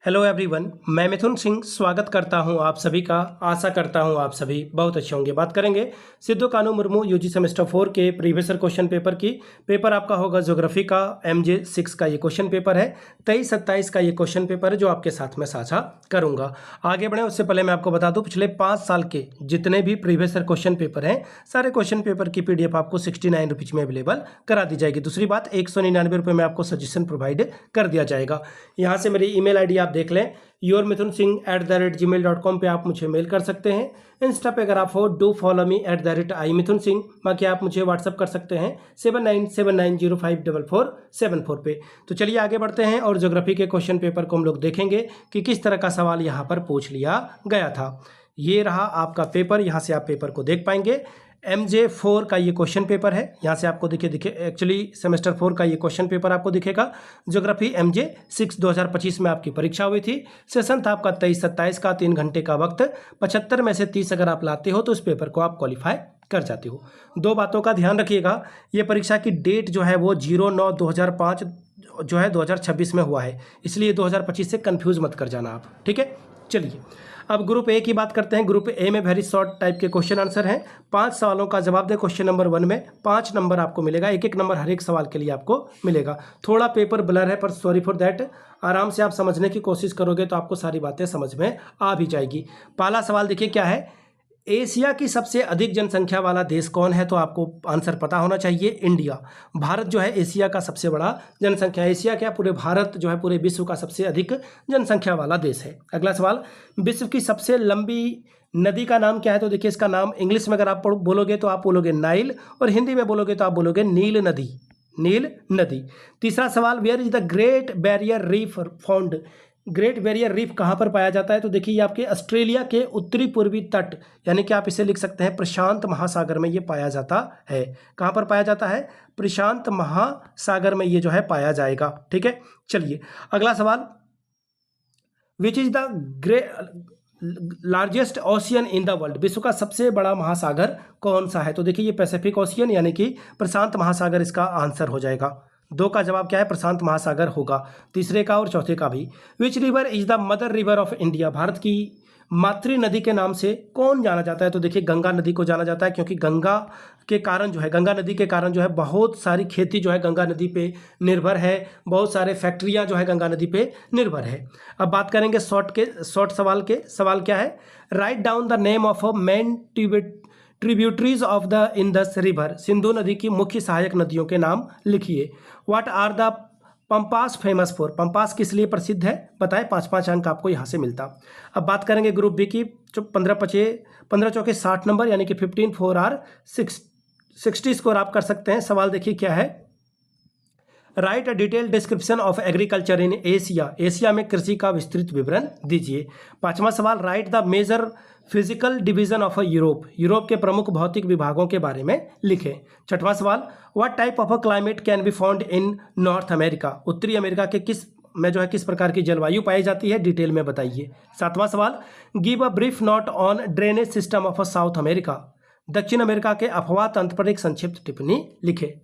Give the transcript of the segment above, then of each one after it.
Hello everyone, मैं मिथुन सिंह स्वागत करता हूं आप सभी का। आशा करता हूं आप सभी बहुत अच्छे होंगे। बात करेंगे सिद्धू कानू मुर्मू यूजी सेमेस्टर 4 के प्रीवियस ईयर क्वेश्चन पेपर की। पेपर आपका होगा ज्योग्राफी का MJ 6 का ये क्वेश्चन पेपर है। 23-27 का ये क्वेश्चन पेपर है जो आपके साथ में साझा करूंगा। आगे बढ़े उससे पहले मैं आपको बता दूं, पिछले 5 साल के जितने भी प्रीवियस ईयर क्वेश्चन पेपर हैं, सारे क्वेश्चन पेपर की PDF आपको 69 रुपीज़ में अवेलेबल करा दी जाएगी। दूसरी बात, 199 रुपये में आपको सजेशन प्रोवाइड कर दिया जाएगा। यहाँ से मेरी email ID आप देख लें, yourmithunsingh@gmail.com पे आप मुझे मेल कर सकते हैं। इंस्टा पे अगर आप हो, डू फॉलो मी @imithunsingh। बाकी आप मुझे व्हाट्सअप कर सकते हैं 7979054474 पे। तो चलिए आगे बढ़ते हैं और ज्योग्राफी के क्वेश्चन पेपर को हम लोग देखेंगे कि किस तरह का सवाल यहाँ पर पूछ लिया गया था। ये रहा आपका पेपर, यहाँ से आप पेपर को देख पाएंगे। MJ 4 का ये क्वेश्चन पेपर है। यहाँ से आपको दिखे एक्चुअली सेमेस्टर 4 का ये क्वेश्चन पेपर आपको दिखेगा। ज्योग्राफी MJ 6 2025 में आपकी परीक्षा हुई थी। सेशन था आपका 23-27 का, 3 घंटे का वक्त। 75 में से 30 अगर आप लाते हो तो इस पेपर को आप क्वालिफाई कर जाते हो। दो बातों का ध्यान रखिएगा, ये परीक्षा की डेट जो है वो 09/2005 जो है 2026 में हुआ है, इसलिए 2025 से कन्फ्यूज़ मत कर जाना आप, ठीक है। चलिए अब ग्रुप ए की बात करते हैं। ग्रुप ए में वेरी शॉर्ट टाइप के क्वेश्चन आंसर हैं। 5 सवालों का जवाब दें। क्वेश्चन नंबर 1 में 5 नंबर आपको मिलेगा, एक नंबर हर एक सवाल के लिए आपको मिलेगा। थोड़ा पेपर ब्लर है पर सॉरी फॉर दैट। आराम से आप समझने की कोशिश करोगे तो आपको सारी बातें समझ में आ भी जाएगी। पहला सवाल देखिए क्या है, एशिया की सबसे अधिक जनसंख्या वाला देश कौन है? तो आपको आंसर पता होना चाहिए, इंडिया। भारत जो है एशिया का सबसे बड़ा जनसंख्या, एशिया क्या पूरे भारत जो है पूरे विश्व का सबसे अधिक जनसंख्या वाला देश है। अगला सवाल, विश्व की सबसे लंबी नदी का नाम क्या है? तो देखिए इसका नाम इंग्लिश में अगर आप बोलोगे तो आप बोलोगे नाइल, और हिंदी में बोलोगे तो आप बोलोगे नील नदी, नील नदी। तीसरा सवाल, where is the Great Barrier Reef found? Great Barrier Reef कहाँ पर पाया जाता है? तो देखिए ये आपके ऑस्ट्रेलिया के उत्तरी पूर्वी तट, यानी कि आप इसे लिख सकते हैं प्रशांत महासागर में ये पाया जाता है। कहाँ पर पाया जाता है? प्रशांत महासागर में ये जो है पाया जाएगा, ठीक है। चलिए अगला सवाल, which is the largest ocean in the world? विश्व का सबसे बड़ा महासागर कौन सा है? तो देखिए ये पैसिफिक ओशियन यानी कि प्रशांत महासागर इसका आंसर हो जाएगा। 2 का जवाब क्या है? प्रशांत महासागर होगा। तीसरे का और चौथे का भी। Which river is the mother river of India? Bharat की मातृ नदी के नाम से कौन जाना जाता है? तो देखिए गंगा नदी को जाना जाता है, क्योंकि गंगा के कारण जो है, गंगा नदी के कारण जो है बहुत सारी खेती जो है गंगा नदी पे निर्भर है, बहुत सारे फैक्ट्रियां जो है गंगा नदी पे निर्भर है। अब बात करेंगे शॉर्ट सवाल के। सवाल क्या है, write down the name of a main tributaries of the Indus river? Sindhu नदी की मुख्य सहायक नदियों के नाम लिखिए। What are the Pampas famous for? Pampas किस लिए प्रसिद्ध है बताएं। 5-5 अंक आपको यहाँ से मिलता। अब बात करेंगे ग्रुप बी की। 15 चौके 60 नंबर, यानी कि 15 4 आर 60 स्कोर आप कर सकते हैं। सवाल देखिए क्या है, write a detail description of agriculture in Asia? Asia में कृषि का विस्तृत विवरण दीजिए। 5वां सवाल, write the major physical division of Europe? Europe के प्रमुख भौतिक विभागों के बारे में लिखें। 6वां सवाल, what type of a climate can be found in north America? उत्तरी अमेरिका के किस प्रकार की जलवायु पाई जाती है, डिटेल में बताइए। 7वां सवाल, give a brief note on drainage system of South America? दक्षिण अमेरिका के अफवाह तंत्र पर एक संक्षिप्त टिप्पणी लिखे।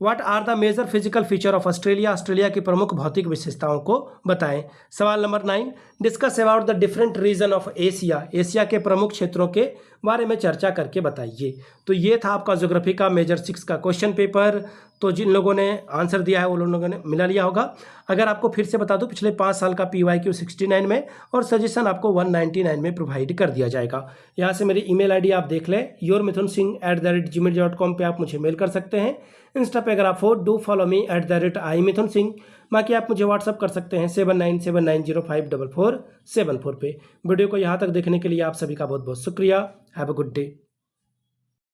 What are the major physical feature of Australia? Australia की प्रमुख भौतिक विशेषताओं को बताएं। सवाल नंबर 9, discuss about the different region of Asia? Asia के प्रमुख क्षेत्रों के बारे में चर्चा करके बताइए। तो ये था आपका ज्योग्राफी का मेजर 6 का क्वेश्चन पेपर। तो जिन लोगों ने आंसर दिया है वो लोगों ने मिला लिया होगा। अगर आपको फिर से बता दूं, पिछले 5 साल का PYQ 69 में और सजेशन आपको 199 में प्रोवाइड कर दिया जाएगा। यहाँ से मेरी email ID आप देख लें, yourmithunsingh@gmail.com पे आप मुझे मेल कर सकते हैं। इंस्टा पे अगर आप हो, डू फॉलो मी @imithunsingh। बाकी आप मुझे व्हाट्सअप कर सकते हैं 7979054474 पे। वीडियो को यहाँ तक देखने के लिए आप सभी का बहुत बहुत शुक्रिया। Have a good day.